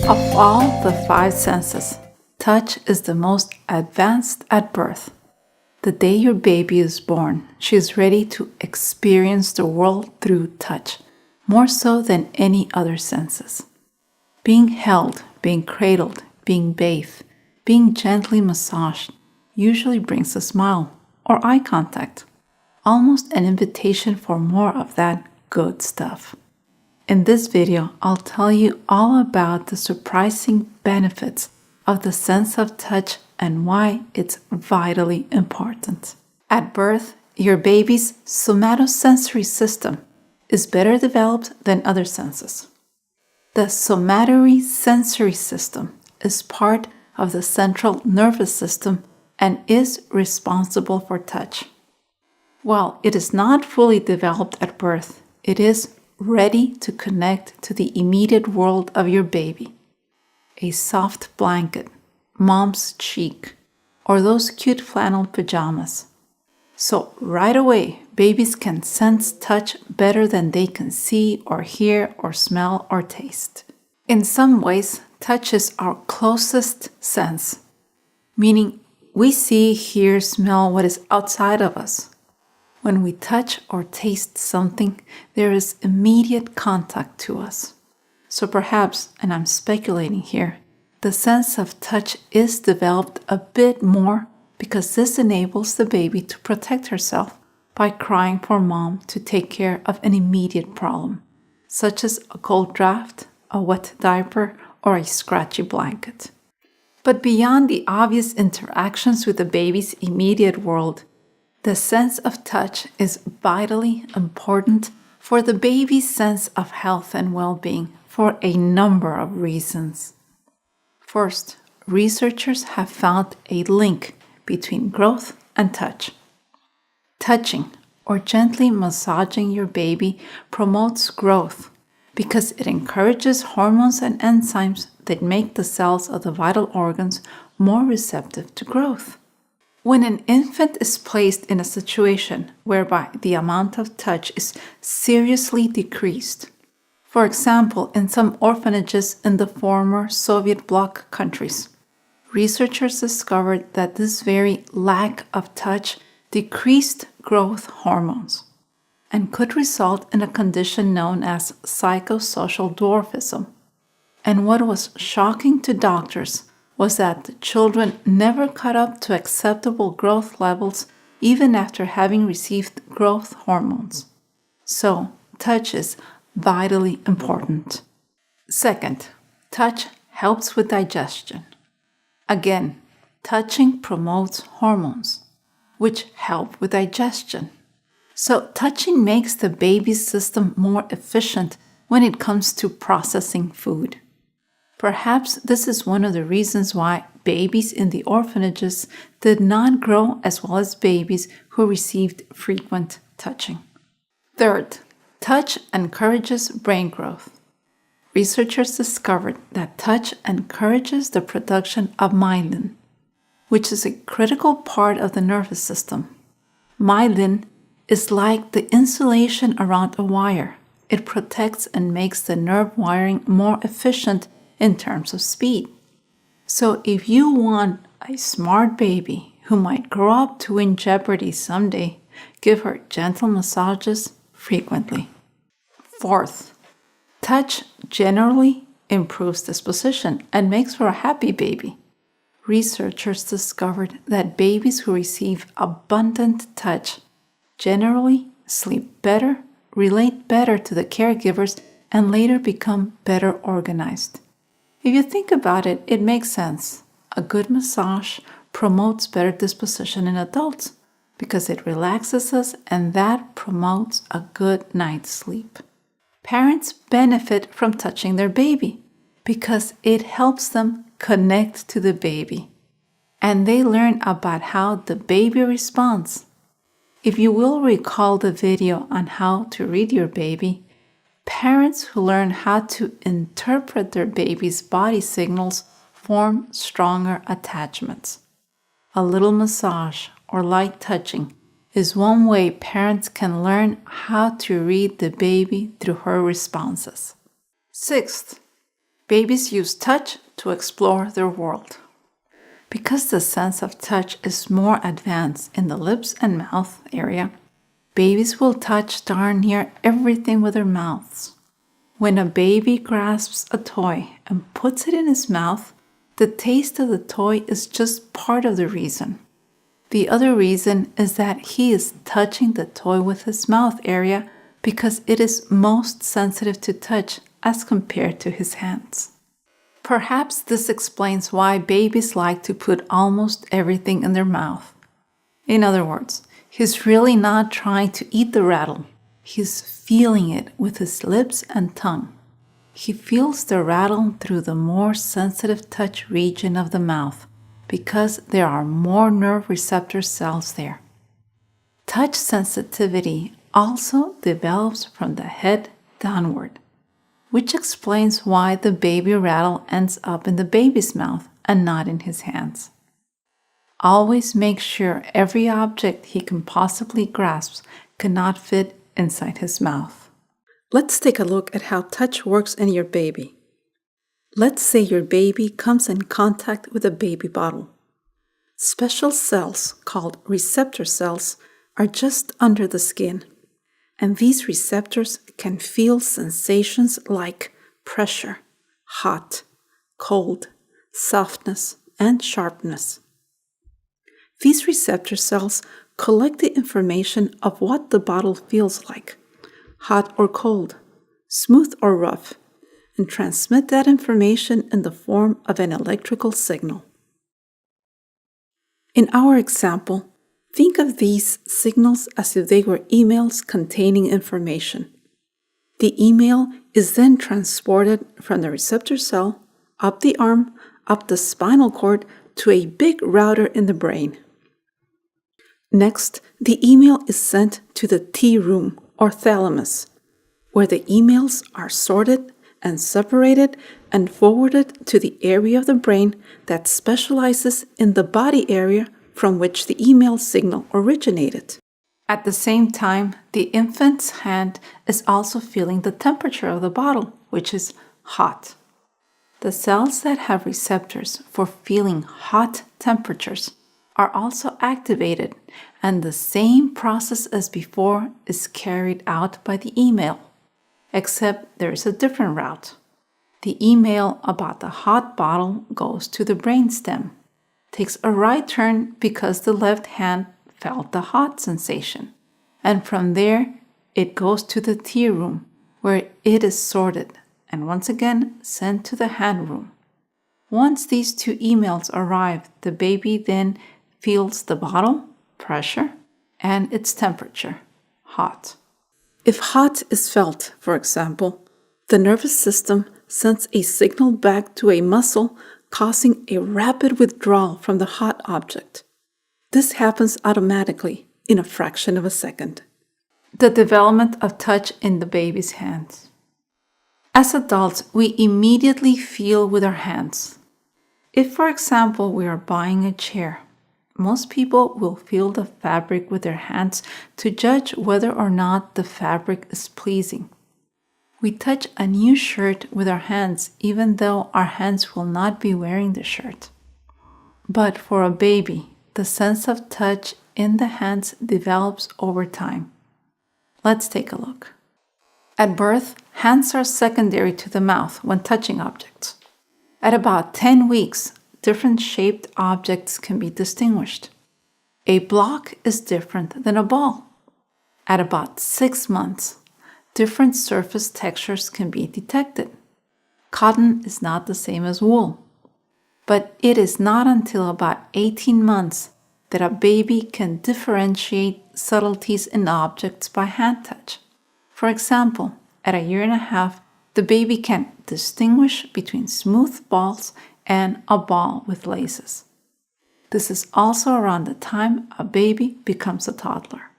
Of all the five senses, touch is the most advanced at birth. The day your baby is born, she is ready to experience the world through touch, more so than any other senses. Being held, being cradled, being bathed, being gently massaged usually brings a smile or eye contact, almost an invitation for more of that good stuff. In this video, I'll tell you all about the surprising benefits of the sense of touch and why it's vitally important. At birth, your baby's somatosensory system is better developed than other senses. The somatory sensory system is part of the central nervous system and is responsible for touch. While it is not fully developed at birth, it is ready to connect to the immediate world of your baby. A soft blanket, mom's cheek, or those cute flannel pajamas. So right away, babies can sense touch better than they can see or hear or smell or taste. In some ways, touch is our closest sense, meaning we see, hear, smell what is outside of us. When we touch or taste something, there is immediate contact to us. So perhaps, and I'm speculating here, the sense of touch is developed a bit more because this enables the baby to protect herself by crying for mom to take care of an immediate problem, such as a cold draft, a wet diaper, or a scratchy blanket. But beyond the obvious interactions with the baby's immediate world, the sense of touch is vitally important for the baby's sense of health and well-being for a number of reasons. First, researchers have found a link between growth and touch. Touching or gently massaging your baby promotes growth because it encourages hormones and enzymes that make the cells of the vital organs more receptive to growth. When an infant is placed in a situation whereby the amount of touch is seriously decreased, for example, in some orphanages in the former Soviet bloc countries, researchers discovered that this very lack of touch decreased growth hormones and could result in a condition known as psychosocial dwarfism. And what was shocking to doctors was that the children never caught up to acceptable growth levels even after having received growth hormones. So, touch is vitally important. Second, touch helps with digestion. Again, touching promotes hormones, which help with digestion. So, touching makes the baby's system more efficient when it comes to processing food. Perhaps this is one of the reasons why babies in the orphanages did not grow as well as babies who received frequent touching. Third, touch encourages brain growth. Researchers discovered that touch encourages the production of myelin, which is a critical part of the nervous system. Myelin is like the insulation around a wire. It protects and makes the nerve wiring more efficient in terms of speed. So if you want a smart baby who might grow up to win Jeopardy someday, give her gentle massages frequently. Fourth, touch generally improves disposition and makes for a happy baby. Researchers discovered that babies who receive abundant touch generally sleep better, relate better to the caregivers, and later become better organized. If you think about it, it makes sense. A good massage promotes better disposition in adults because it relaxes us and that promotes a good night's sleep. Parents benefit from touching their baby because it helps them connect to the baby and they learn about how the baby responds. If you will recall the video on how to read your baby, parents who learn how to interpret their baby's body signals form stronger attachments. A little massage or light touching is one way parents can learn how to read the baby through her responses. Sixth, Babies use touch to explore their world. Because the sense of touch is more advanced in the lips and mouth area, babies will touch darn near everything with their mouths. When a baby grasps a toy and puts it in his mouth, the taste of the toy is just part of the reason. The other reason is that he is touching the toy with his mouth area because it is most sensitive to touch as compared to his hands. Perhaps this explains why babies like to put almost everything in their mouth. In other words, he's really not trying to eat the rattle. He's feeling it with his lips and tongue. He feels the rattle through the more sensitive touch region of the mouth because there are more nerve receptor cells there. Touch sensitivity also develops from the head downward, which explains why the baby rattle ends up in the baby's mouth and not in his hands. Always make sure every object he can possibly grasp cannot fit inside his mouth. Let's take a look at how touch works in your baby. Let's say your baby comes in contact with a baby bottle. Special cells called receptor cells are just under the skin, and these receptors can feel sensations like pressure, hot, cold, softness, and sharpness. These receptor cells collect the information of what the bottle feels like, hot or cold, smooth or rough, and transmit that information in the form of an electrical signal. In our example, think of these signals as if they were emails containing information. The email is then transported from the receptor cell, up the arm, up the spinal cord, to a big router in the brain. Next, the email is sent to the T room or thalamus, where the emails are sorted and separated and forwarded to the area of the brain that specializes in the body area from which the email signal originated. At the same time, the infant's hand is also feeling the temperature of the bottle, which is hot. The cells that have receptors for feeling hot temperatures are also activated, and the same process as before is carried out by the email, except there is a different route. The email about the hot bottle goes to the brainstem, takes a right turn because the left hand felt the hot sensation, and from there it goes to the T room, where it is sorted and once again sent to the hand room. Once these two emails arrive, the baby then feels the bottle, pressure, and its temperature, hot. If hot is felt, for example, the nervous system sends a signal back to a muscle, causing a rapid withdrawal from the hot object. This happens automatically in a fraction of a second. The development of touch in the baby's hands. As adults, we immediately feel with our hands. If, for example, we are buying a chair, most people will feel the fabric with their hands to judge whether or not the fabric is pleasing. We touch a new shirt with our hands even though our hands will not be wearing the shirt. But for a baby, the sense of touch in the hands develops over time. Let's take a look. At birth, hands are secondary to the mouth when touching objects. At about 10 weeks, different shaped objects can be distinguished. A block is different than a ball. At about 6 months, different surface textures can be detected. Cotton is not the same as wool. But it is not until about 18 months that a baby can differentiate subtleties in objects by hand touch. For example, at a year and a half, the baby can distinguish between smooth balls and a ball with laces. This is also around the time a baby becomes a toddler.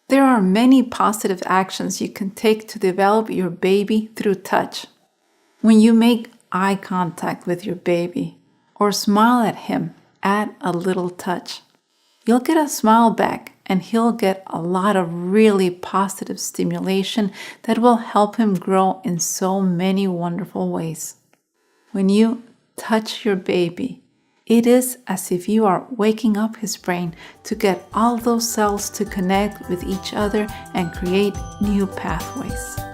There are many positive actions you can take to develop your baby through touch. When you make eye contact with your baby or smile at him, add a little touch. You'll get a smile back and he'll get a lot of really positive stimulation that will help him grow in so many wonderful ways. When you touch your baby, it is as if you are waking up his brain to get all those cells to connect with each other and create new pathways.